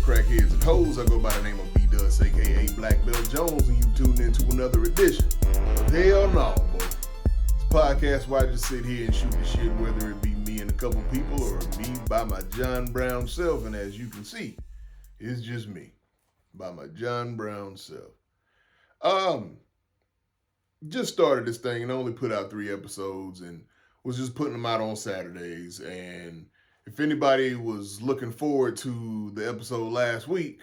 crackheads and hoes. I go by the name of B.Dus, aka BlackBeltJoneZz, and you tuned into another edition of Hell No, boy. It's a podcast where I just sit here and shoot the shit, whether it be me and a couple people or me by my John Brown self. And as you can see, it's just me by my John Brown self. Just started this thing and only put out 3 episodes and was just putting them out on Saturdays. And if anybody was looking forward to the episode last week,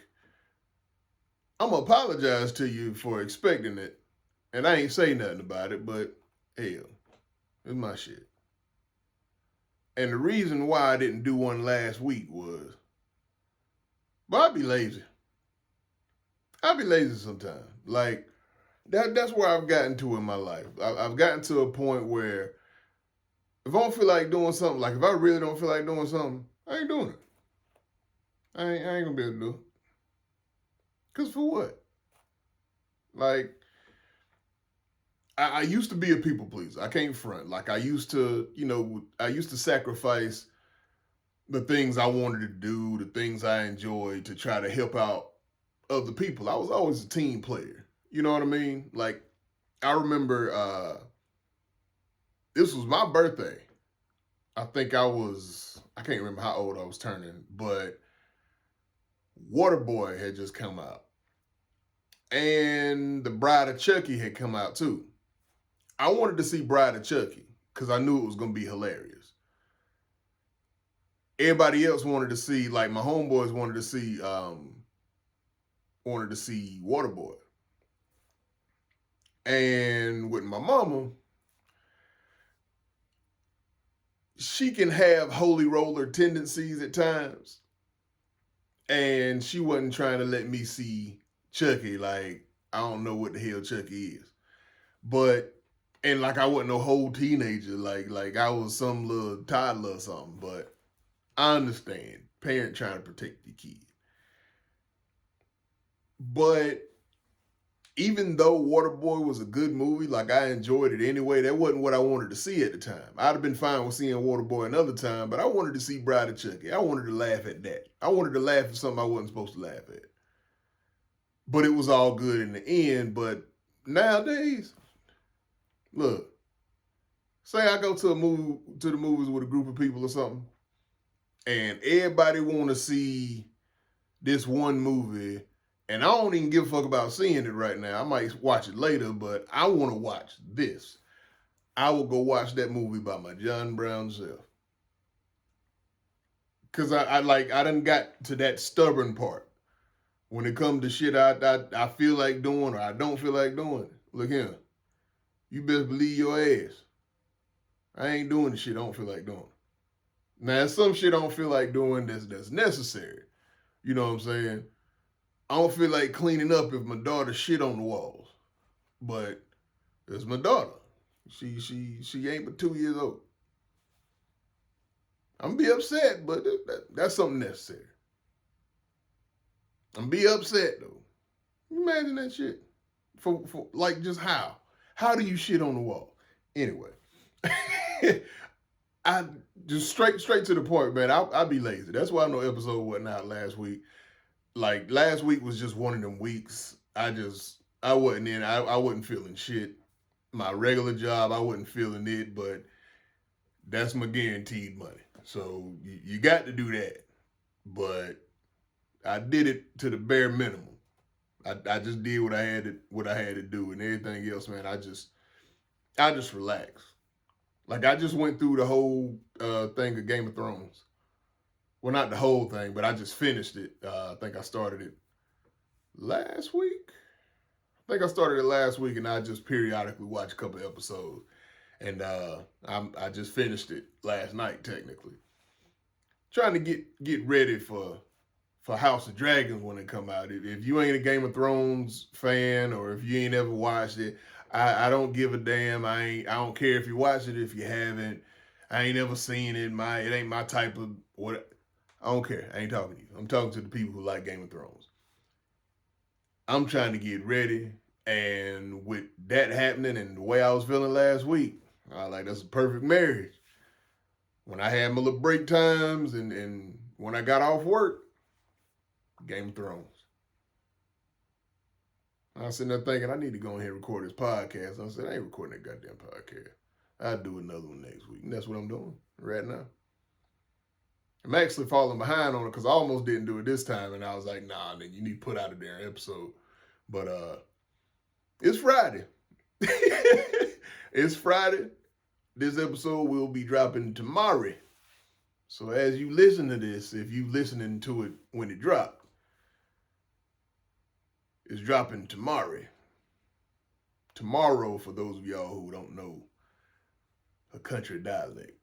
I'm going to apologize to you for expecting it. And I ain't say nothing about it, but hell, it's my shit. And the reason why I didn't do one last week was, well, I'd be lazy. I'd be lazy sometimes. Like, that's where I've gotten to in my life. I've gotten to a point where if I don't feel like doing something, like if I really don't feel like doing something, I ain't doing it. I ain't gonna be able to do it. Because for what? Like, I used to be a people pleaser. I can't front. Like, I used to sacrifice the things I wanted to do, the things I enjoyed to try to help out other people. I was always a team player. You know what I mean? Like, I remember this was my birthday. I think I can't remember how old I was turning, but Waterboy had just come out. And The Bride of Chucky had come out too. I wanted to see Bride of Chucky because I knew it was going to be hilarious. Everybody else wanted to see, like my homeboys wanted to see Waterboy. And with my mama, she can have holy roller tendencies at times. And she wasn't trying to let me see Chucky. Like, I don't know what the hell Chucky is. And like I wasn't no whole teenager. Like I was some little toddler or something. But I understand. Parent trying to protect your kid. But even though Waterboy was a good movie, like I enjoyed it anyway, that wasn't what I wanted to see at the time. I'd have been fine with seeing Waterboy another time, but I wanted to see Bride of Chucky. I wanted to laugh at that. I wanted to laugh at something I wasn't supposed to laugh at. But it was all good in the end. But nowadays, look, say I go to the movies with a group of people or something, and everybody want to see this one movie. And I don't even give a fuck about seeing it right now. I might watch it later, but I want to watch this. I will go watch that movie by my John Brown self. Because I done got to that stubborn part. When it comes to shit I feel like doing or I don't feel like doing. Look here. You best believe your ass. I ain't doing the shit I don't feel like doing. Now, some shit I don't feel like doing that's necessary. You know what I'm saying? I don't feel like cleaning up if my daughter shit on the walls. But it's my daughter. She ain't but 2 years old. I'm gonna be upset, but that's something necessary. I'm gonna be upset though. Imagine that shit. For like, just how? How do you shit on the wall? Anyway. I just straight to the point, man. I'll be lazy. That's why no episode wasn't out last week. Like, last week was just one of them weeks. I wasn't in. I wasn't feeling shit. My regular job, I wasn't feeling it, but that's my guaranteed money. So you got to do that. But I did it to the bare minimum. I just did what I had to do, and everything else, man, I just relaxed. Like, I just went through the whole thing of Game of Thrones. Well, not the whole thing, but I just finished it. I think I started it last week. And I just periodically watch a couple episodes. And I just finished it last night, technically. Trying to get ready for House of Dragons when it come out. If you ain't a Game of Thrones fan or if you ain't ever watched it, I don't give a damn. I don't care if you watch it, if you haven't. I ain't ever seen it. It ain't my type of what. I don't care. I ain't talking to you. I'm talking to the people who like Game of Thrones. I'm trying to get ready. And with that happening and the way I was feeling last week, I was like, that's a perfect marriage. When I had my little break times and when I got off work, Game of Thrones. I was sitting there thinking, I need to go ahead and record this podcast. I said, I ain't recording that goddamn podcast. I'll do another one next week. And that's what I'm doing right now. I'm actually falling behind on it because I almost didn't do it this time. And I was like, nah, then you need to put out a damn episode. But it's Friday. It's Friday. This episode will be dropping tomorrow. So as you listen to this, if you listening to it when it dropped, it's dropping tomorrow. Tomorrow, for those of y'all who don't know a country dialect.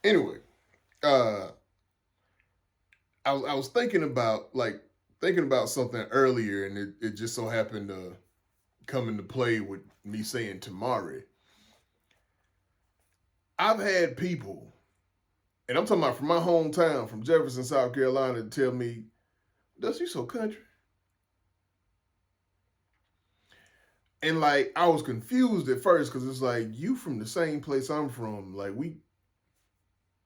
Anyway, I was thinking about something earlier, and it just so happened to come into play with me saying tomorrow. I've had people, and I'm talking about from my hometown, from Jefferson, South Carolina, to tell me, "Does you so country?" And like I was confused at first because it's like you from the same place I'm from. Like we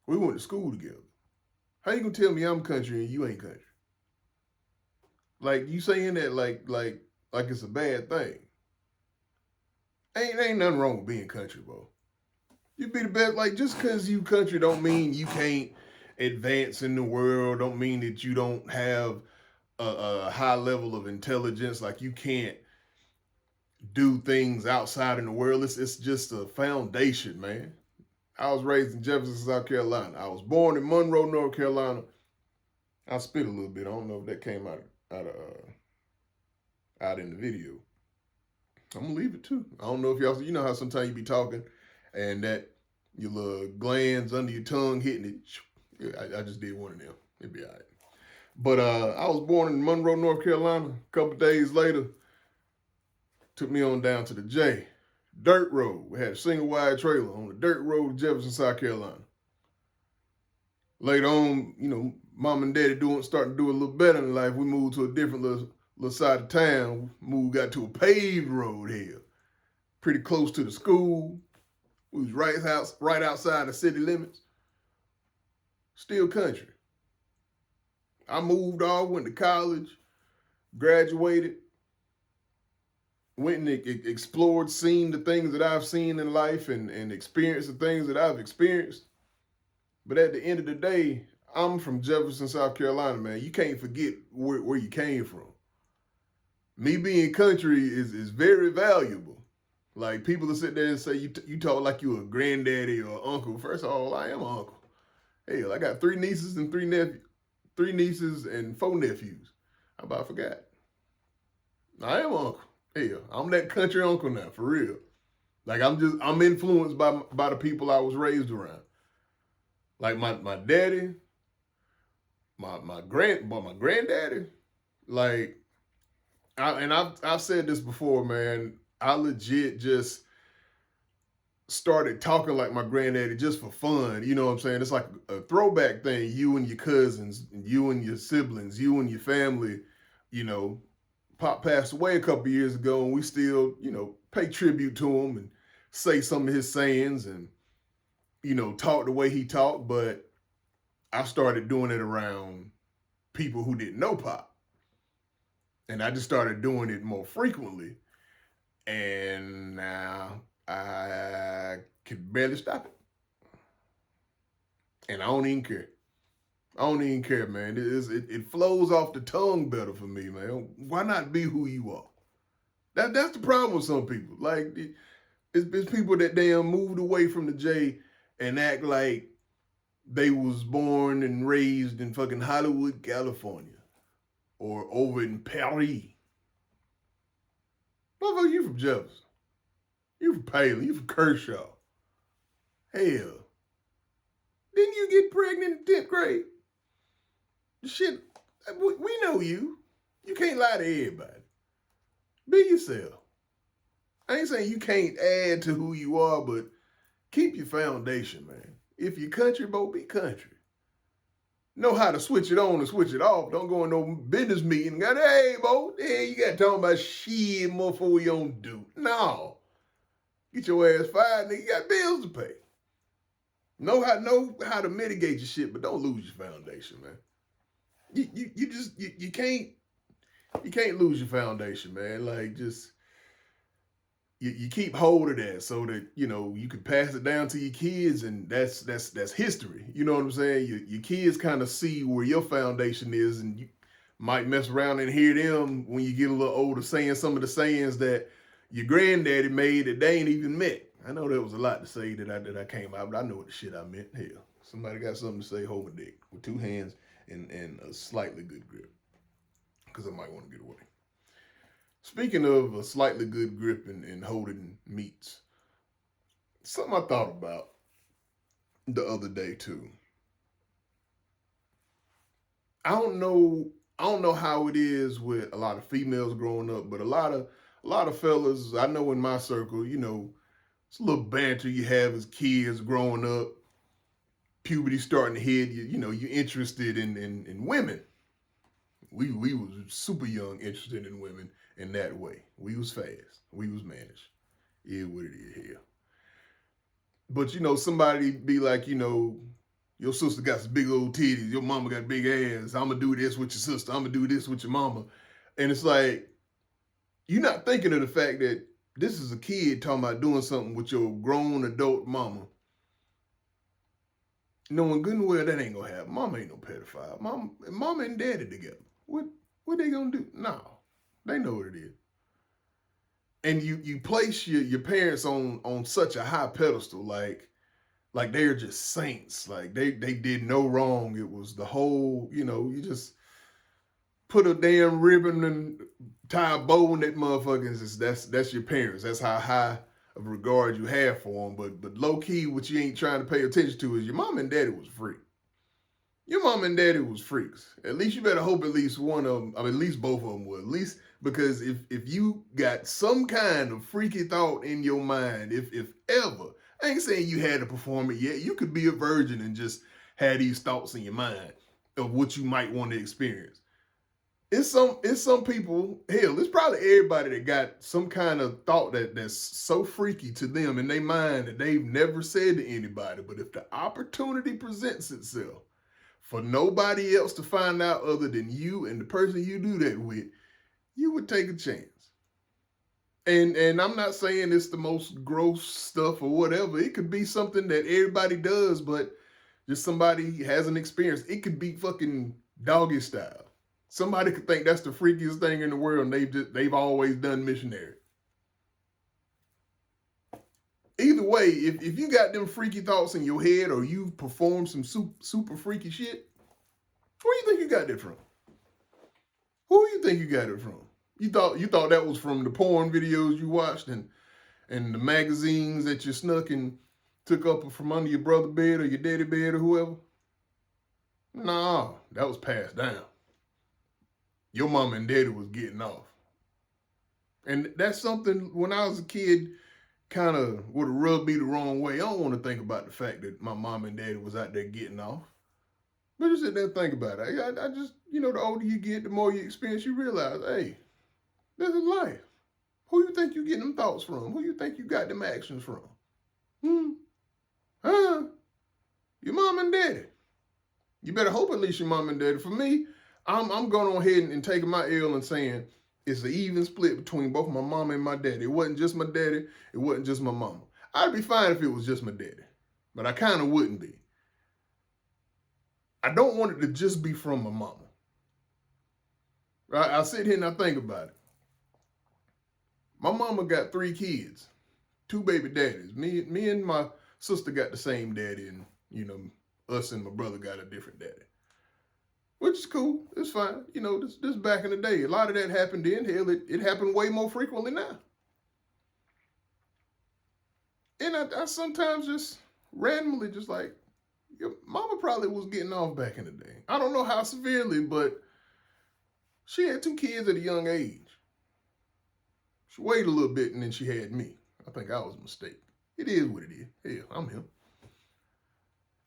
went to school together. How you gonna tell me I'm country and you ain't country? Like you saying that like it's a bad thing. Ain't nothing wrong with being country, bro. You be the best. Like just because you country don't mean you can't advance in the world. Don't mean that you don't have a high level of intelligence. Like you can't do things outside in the world. It's just a foundation, man. I was raised in Jefferson, South Carolina. I was born in Monroe, North Carolina. I spit a little bit. I don't know if that came out in the video. I'm gonna leave it too. I don't know if y'all, you know how sometimes you be talking and that your little glands under your tongue hitting it. Yeah, I just did one of them. It'd be all right. But I was born in Monroe, North Carolina. A couple days later, took me on down to the J. Dirt road. We had a single wide trailer on the dirt road to Jefferson, South Carolina. Later on, you know, mom and daddy starting to do a little better in life. We moved to a different little side of town. Got to a paved road here. Pretty close to the school. We was right outside the city limits. Still country. I moved off, went to college, graduated, went and explored, seen the things that I've seen in life and experienced the things that I've experienced. But at the end of the day, I'm from Jefferson, South Carolina, man. You can't forget where you came from. Me being country is very valuable. Like people will sit there and say, you talk like you a granddaddy or uncle. First of all, I am an uncle. Hell, I got 3 nieces and 3 nieces and 4 nephews. How about I forgot? I am an uncle. Hell, I'm that country uncle now, for real. Like I'm influenced by the people I was raised around. Like my daddy, my granddaddy, like I've said this before, man. I legit just started talking like my granddaddy just for fun. You know what I'm saying? It's like a throwback thing. You and your cousins, you and your siblings, you and your family, you know. Pop passed away a couple years ago, and we still, you know, pay tribute to him and say some of his sayings and, you know, talk the way he talked. But I started doing it around people who didn't know Pop. And I just started doing it more frequently. And now I can barely stop it. And I don't even care. I don't even care, man. It flows off the tongue better for me, man. Why not be who you are? That's the problem with some people. Like, it's people that damn moved away from the J and act like they was born and raised in fucking Hollywood, California. Or over in Paris. Motherfucker, you from Jefferson. You from Palin. You from Kershaw. Hell. Didn't you get pregnant in 10th grade? Shit, we know you. You can't lie to everybody. Be yourself. I ain't saying you can't add to who you are, but keep your foundation, man. If you're country, bo, be country. Know how to switch it on and switch it off. Don't go in no business meeting and go, hey, bo, yeah, you got to talk about shit more for we don't do. No. Get your ass fired, nigga. You got bills to pay. Know how to mitigate your shit, but don't lose your foundation, man. You can't lose your foundation, man. Like just you keep hold of that so that you can pass it down to your kids, and that's history. You know what I'm saying? Your kids kind of see where your foundation is, and you might mess around and hear them when you get a little older saying some of the sayings that your granddaddy made that they ain't even met. I know there was a lot to say that I came out, but I know what the shit I meant. Hell, somebody got something to say, hold my dick with two hands and a slightly good grip, because I might want to get away. Speaking of a slightly good grip and holding meats, something I thought about the other day too. I don't know how it is with a lot of females growing up, but a lot of fellas I know in my circle, it's a little banter you have as kids growing up, puberty starting to hit, you're interested in women. We was super young, interested in women in that way. We was fast. We was managed. Yeah, what it is here. But somebody be like, your sister got some big old titties, your mama got big ass. I'ma do this with your sister. I'ma do this with your mama. And it's like, you're not thinking of the fact that this is a kid talking about doing something with your grown adult mama. Knowing good and well that ain't gonna happen. Mama ain't no pedophile. Mama and daddy together. What they gonna do? No. They know what it is. And you place your parents on such a high pedestal, like they're just saints. Like they did no wrong. It was the whole, you just put a damn ribbon and tie a bow in that motherfucker. That's your parents. That's how high of regard you have for them. But low key, what you ain't trying to pay attention to is your mom and daddy was free. Your mom and daddy was freaks. At least you better hope at least one of them, I mean, at least both of them would. At least because if you got some kind of freaky thought in your mind, if ever, I ain't saying you had to perform it yet. You could be a virgin and just have these thoughts in your mind of what you might want to experience. It's some people, hell, it's probably everybody that got some kind of thought that's so freaky to them in their mind that they've never said to anybody. But if the opportunity presents itself for nobody else to find out other than you and the person you do that with, you would take a chance. And I'm not saying it's the most gross stuff or whatever. It could be something that everybody does, but just somebody has an experience. It could be fucking doggy style. Somebody could think that's the freakiest thing in the world, and they've always done missionary. Either way, if you got them freaky thoughts in your head or you performed some super freaky shit, where you think you got that from? Who you think you got it from? You thought that was from the porn videos you watched and the magazines that you snuck and took up from under your brother bed or your daddy bed or whoever? Nah, that was passed down. Your mom and daddy was getting off. And that's something when I was a kid kind of would have rubbed me the wrong way. I don't want to think about the fact that my mom and daddy was out there getting off. But just sit there and think about it. I just, the older you get, the more you experience, you realize, hey, this is life. Who you think you getting them thoughts from? Who you think you got them actions from? Huh? Your mom and daddy. You better hope at least your mom and daddy. For me, I'm going on ahead and taking my L and saying it's an even split between both my mama and my daddy. It wasn't just my daddy. It wasn't just my mama. I'd be fine if it was just my daddy, but I kind of wouldn't be. I don't want it to just be from my mama. Right? I sit here and I think about it. My mama got 3 kids, 2 baby daddies. Me and my sister got the same daddy, and us and my brother got a different daddy. Which is cool. It's fine. This back in the day. A lot of that happened then. Hell, it happened way more frequently now. And I sometimes just randomly just like, your mama probably was getting off back in the day. I don't know how severely, but she had 2 kids at a young age. She waited a little bit and then she had me. I think I was a mistake. It is what it is. Hell, I'm him.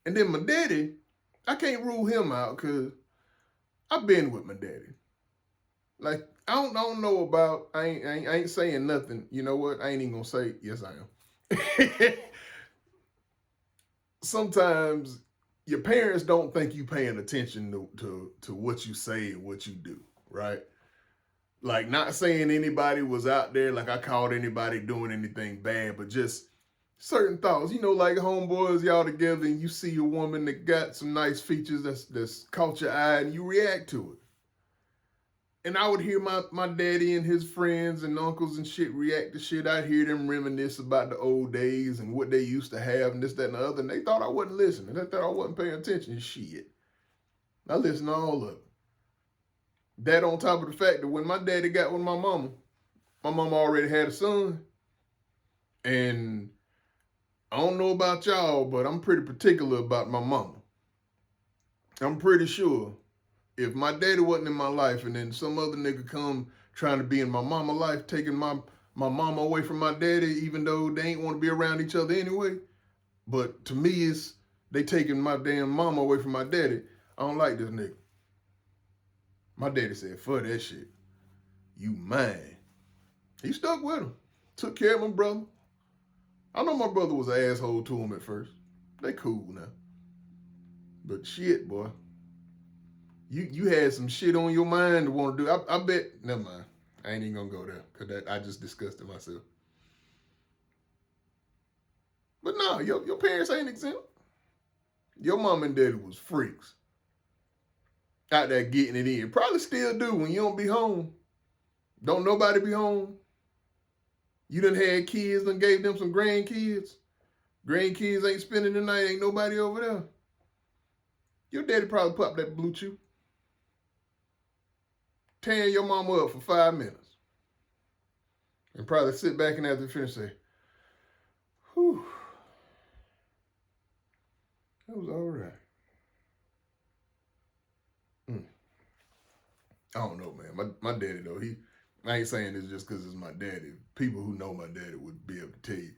And then my daddy, I can't rule him out because I've been with my daddy. Like, I don't know about, I ain't saying nothing. You know what? I ain't even gonna say, yes, I am. Sometimes your parents don't think you paying attention to what you say and what you do, right? Like, not saying anybody was out there, like I called anybody doing anything bad, but just certain thoughts. Like homeboys, y'all together, and you see a woman that got some nice features that's caught your eye, and you react to it. And I would hear my daddy and his friends and uncles and shit react to shit. I'd hear them reminisce about the old days and what they used to have and this, that, and the other. And they thought I wasn't listening. They thought I wasn't paying attention. Shit. I listened to all of it. That on top of the fact that when my daddy got with my mama already had a son. And I don't know about y'all, but I'm pretty particular about my mama. I'm pretty sure if my daddy wasn't in my life and then some other nigga come trying to be in my mama life, taking my mama away from my daddy, even though they ain't want to be around each other anyway. But to me, it's they taking my damn mama away from my daddy. I don't like this nigga. My daddy said, fuck that shit. You mine. He stuck with him. Took care of my brother. I know my brother was an asshole to him at first. They cool now. But shit, boy. You had some shit on your mind to want to do. I bet, never mind. I ain't even gonna go there because I just discussed it myself. But no, your parents ain't exempt. Your mom and daddy was freaks. Out there getting it in. Probably still do when you don't be home. Don't nobody be home. You done had kids, done gave them some grandkids. Grandkids ain't spending the night, ain't nobody over there. Your daddy probably popped that blue chew. Tearing your mama up for 5 minutes. And probably sit back and after finish say, whew. That was all right. I don't know, man. My daddy, though, I ain't saying this just because it's my daddy. People who know my daddy would be able to tell you.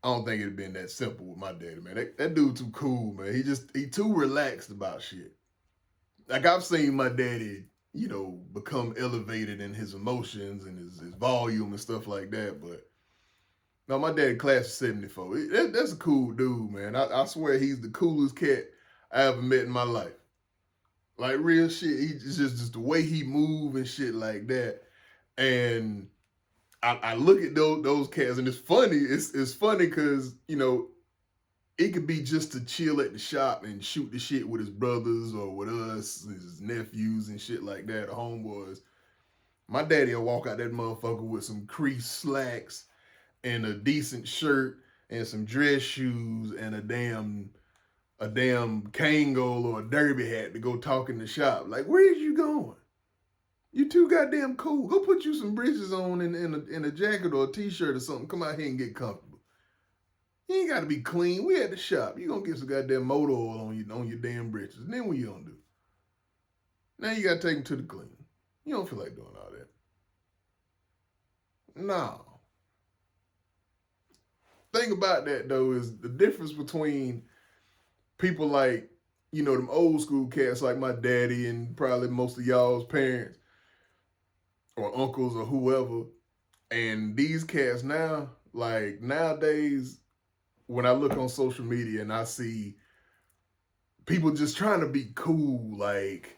I don't think it'd been that simple with my daddy, man. That dude too cool, man. He too relaxed about shit. Like, I've seen my daddy, become elevated in his emotions and his volume and stuff like that. But no, my daddy class of 74. That's a cool dude, man. I swear he's the coolest cat I ever met in my life. Like, real shit. He's just the way he move and shit like that. And I look at those cats, and it's funny. It's funny because, it could be just to chill at the shop and shoot the shit with his brothers or with us, his nephews and shit like that, the homeboys. My daddy will walk out that motherfucker with some creased slacks and a decent shirt and some dress shoes and a damn Kangol or a derby hat to go talk in the shop. Like, where's you going? You too goddamn cool. Go put you some britches on in a jacket or a t-shirt or something. Come out here and get comfortable. You ain't got to be clean. We at the shop. You gonna get some goddamn motor oil on your damn britches. And then what you gonna do? Now you got to take them to the cleaner. You don't feel like doing all that. No. Thing about that, though, is the difference between people like, them old school cats like my daddy and probably most of y'all's parents or uncles or whoever, and these cats now, like nowadays, when I look on social media and I see people just trying to be cool, like,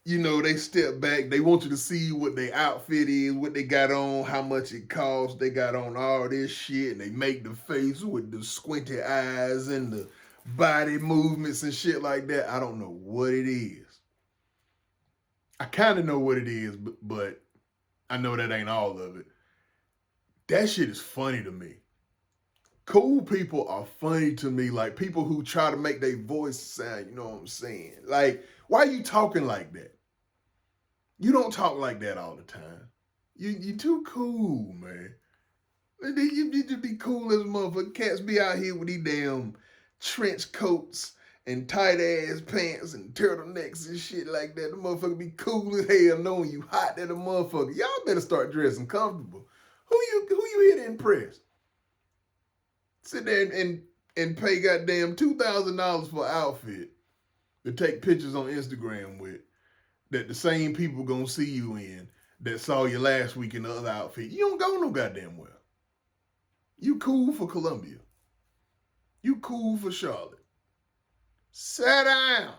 they step back, they want you to see what their outfit is, what they got on, how much it costs, they got on all this shit, and they make the face with the squinty eyes and the body movements and shit like that. I don't know what it is. I kind of know what it is, but I know that ain't all of it. That shit is funny to me. Cool people are funny to me, like people who try to make their voice sound, you know what I'm saying? Like, why are you talking like that? You don't talk like that all the time. You too cool, man. You need to be cool as a motherfucker. Cats be out here with these damn trench coats and tight ass pants and turtlenecks and shit like that. The motherfucker be cool as hell knowing you hot than a motherfucker. Y'all better start dressing comfortable. Who you here to impress? Sit there and pay goddamn $2,000 for an outfit to take pictures on Instagram with that the same people gonna see you in that saw you last week in the other outfit. You don't go no goddamn well. You cool for Columbia. You cool for Charlotte. Sit down.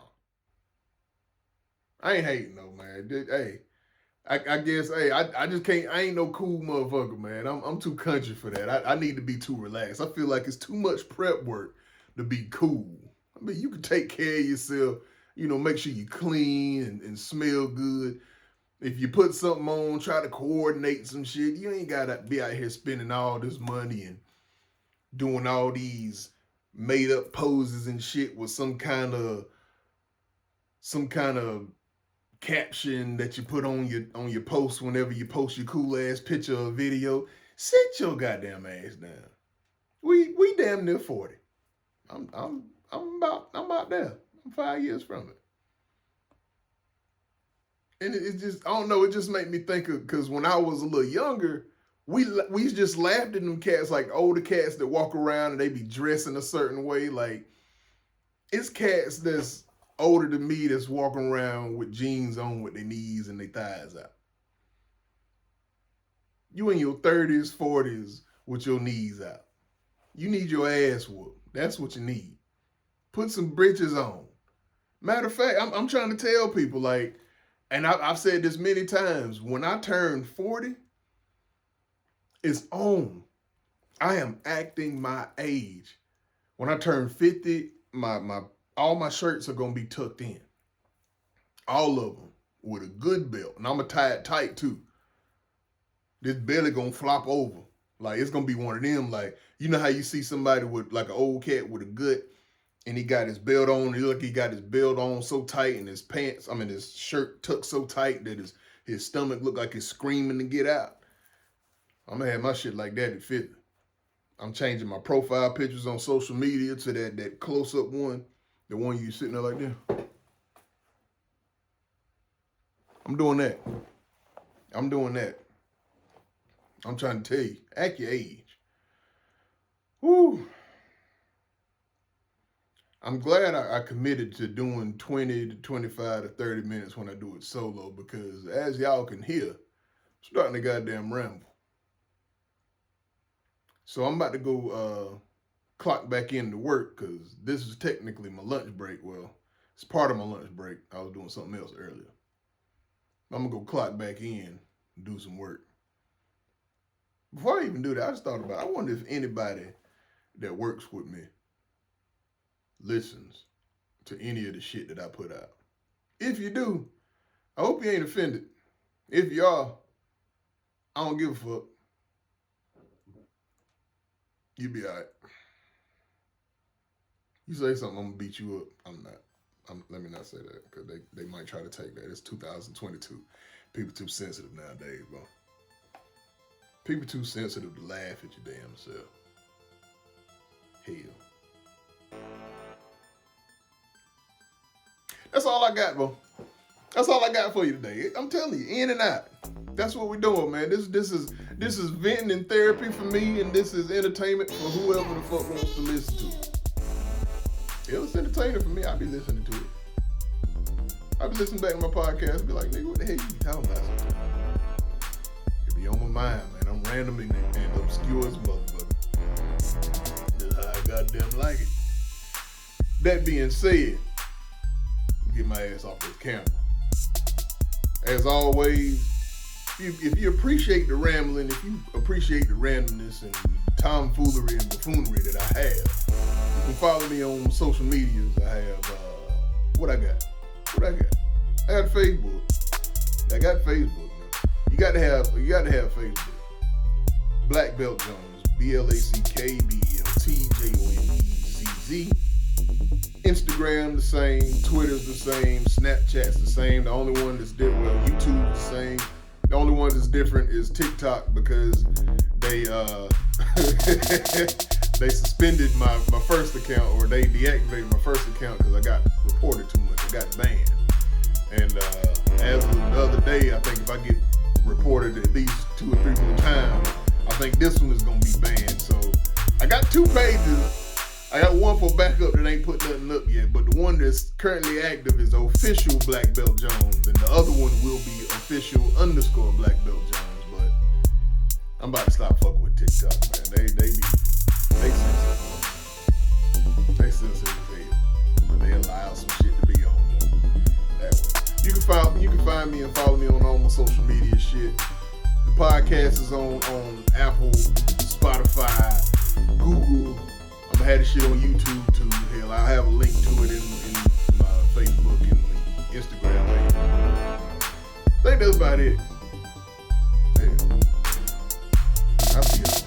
I ain't hating though, man. Hey, I guess, hey, I just can't, I ain't no cool motherfucker, man. I'm too country for that. I need to be too relaxed. I feel like it's too much prep work to be cool. I mean, you can take care of yourself, make sure you clean and smell good. If you put something on, try to coordinate some shit. You ain't gotta be out here spending all this money and doing all these made up poses and shit with some kind of caption that you put on your post whenever you post your cool ass picture or video. Sit your goddamn ass down. We damn near 40. I'm about there. I'm 5 years from it. And it just, I don't know, it just made me think of, because when I was a little younger, we just laughed at them cats, like older cats that walk around and they be dressing a certain way. Like, it's cats that's older than me that's walking around with jeans on with their knees and their thighs out. You in your 30s, 40s with your knees out. You need your ass whooped. That's what you need. Put some britches on. Matter of fact, I'm trying to tell people, like, and I've said this many times, when I turn 40, it's on. I am acting my age. When I turn 50, all my shirts are gonna be tucked in. All of them with a good belt. And I'm gonna tie it tight too. This belly gonna flop over. Like, it's gonna be one of them, like, you know how you see somebody with, like, an old cat with a gut, and he got his belt on, he got his belt on so tight, and his shirt tucked so tight that his stomach look like it's screaming to get out. I'm gonna have my shit like that at 50. I'm changing my profile pictures on social media to that close-up one, the one you sitting there like that. I'm doing that. I'm trying to tell you, act your age. Woo. I'm glad I committed to doing 20 to 25 to 30 minutes when I do it solo, because as y'all can hear, I'm starting to goddamn ramble. So I'm about to go clock back into work, because this is technically my lunch break. Well, it's part of my lunch break. I was doing something else earlier. I'm going to go clock back in and do some work. Before I even do that, I just thought about, I wonder if anybody that works with me listens to any of the shit that I put out. If you do, I hope you ain't offended. If you are, I don't give a fuck. You be all right. You say something, I'm gonna beat you up. I'm not. Let me not say that, because they might try to take that. It's 2022. People too sensitive nowadays, bro. People too sensitive to laugh at your damn self. Hell. That's all I got, bro. That's all I got for you today. I'm telling you, in and out. That's what we're doing, man. This is venting and therapy for me, and this is entertainment for whoever the fuck wants to listen to it. It was entertaining for me. I'll be listening to it. I'll be listening back to my podcast and be like, nigga, what the hell you talking about sometimes? It be on my mind, man. I'm random and obscure as motherfucker. That's how I goddamn like it. That being said, get my ass off this camera. As always, if you appreciate the rambling, if you appreciate the randomness and tomfoolery and buffoonery that I have, you can follow me on social medias. I have, what I got? I got Facebook. Man. You got to have Facebook. BlackBeltJoneZz, BlackBeltJoneZz. Instagram the same, Twitter's the same, Snapchat's the same. The only one that's different, YouTube's the same. The only one that's different is TikTok, because they they suspended my first account, or they deactivated my first account because I got reported too much. I got banned. And as of the other day, I think if I get reported at least 2 or 3 more times, I think this one is gonna be banned. So I got 2 pages. I got one for backup that ain't put nothing up yet, but the one that's currently active is official Black Belt Jones, and the other one will be official _ Black Belt Jones. But I'm about to stop fucking with TikTok, man. They sensitive as hell, but they allow some shit to be on there. That way. You can find me and follow me on all my social media shit. The podcast is on Apple, Spotify, Google. I'm gonna have this shit on YouTube too. Hell, I'll have a link to it in my Facebook and Instagram. I think that's about it. Hell, I'll see you.